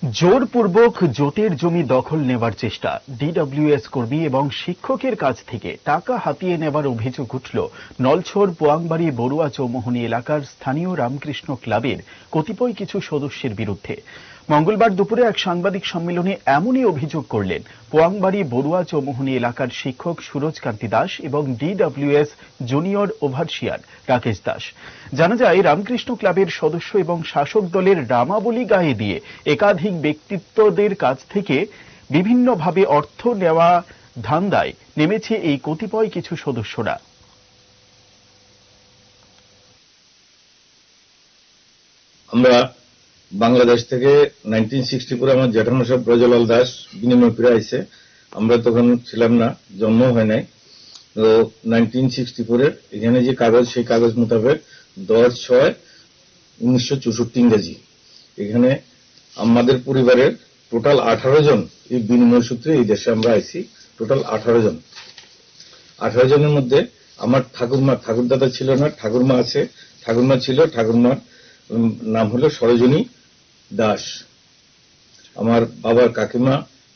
জোরপূর্বক জোটের জমি দখল নেবার চেষ্টা, ডিডব্লিউএস কর্মী এবং শিক্ষকের কাছ থেকে টাকা হাতিয়ে নেবার অভিযোগ উঠল নলছড় পোয়াংবাড়ি বড়ুয়া চৌমুহনী এলাকার স্থানীয় রামকৃষ্ণ ক্লাবের কতিপয় কিছু সদস্যের বিরুদ্ধে। মঙ্গলবার দুপুরে এক সাংবাদিক সম্মেলনে এমনই অভিযোগ করলেন পোয়াংবাড়ি বড়ুয়া চৌমুহনী এলাকার শিক্ষক সুরজ কান্তি দাস এবং DWS junior overseer Rakesh Das. জানা যায়, রামকৃষ্ণ ক্লাবের সদস্য এবং শাসক দলের রামাবলী গায়ে দিয়ে একাধিক ব্যক্তিত্বদের কাছ থেকে বিভিন্নভাবে অর্থ নেওয়া ধান্দায় নেমেছে এই কতিপয় কিছু সদস্যরা। আমরা বাংলাদেশ থেকে 1964 আমার জ্যাঠামশাই ব্রজলাল দাস বিনিময় ফিরে আইছে। আমরা তখন ছিলাম না, জন্ম হয় নাই। তো 1964 এখানে যে কাগজ, সেই কাগজ মোতাবেক 10/6/1964 ইংরেজি এখানে আমাদের পরিবারের টোটাল 18 জন এই বিনিময় সূত্রে এই দেশে আমরা আইছি। টোটাল 18 জন। 18 জনের মধ্যে আমার ঠাকুরদাদা ছিল না, ঠাকুরমা আছে। ঠাকুরমা ছিল, ঠাকুরমার নাম হলো সরোজিনী দাস। আমার বাবার কাকিমা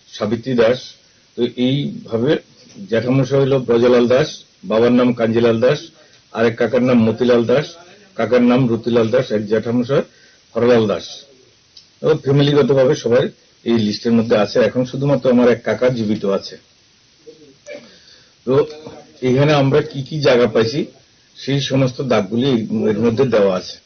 সাবিত্রী দাস। তো এইভাবে জ্যাঠামশাই হইল ব্রজলাল দাস, বাবার নাম কাঞ্জিলাল দাস, আরেক কাকার নাম মতিলাল দাস, কাকার নাম রতিলাল দাস, এক জ্যাঠামশাই হরলাল দাস। ফ্যামিলিগতভাবে সবাই এই লিস্টের মধ্যে আছে। এখন শুধুমাত্র আমার এক কাকা জীবিত আছে। তো এখানে আমরা কি কি জায়গা পাইছি সেই সমস্ত দাগগুলি এর মধ্যে দেওয়া আছে।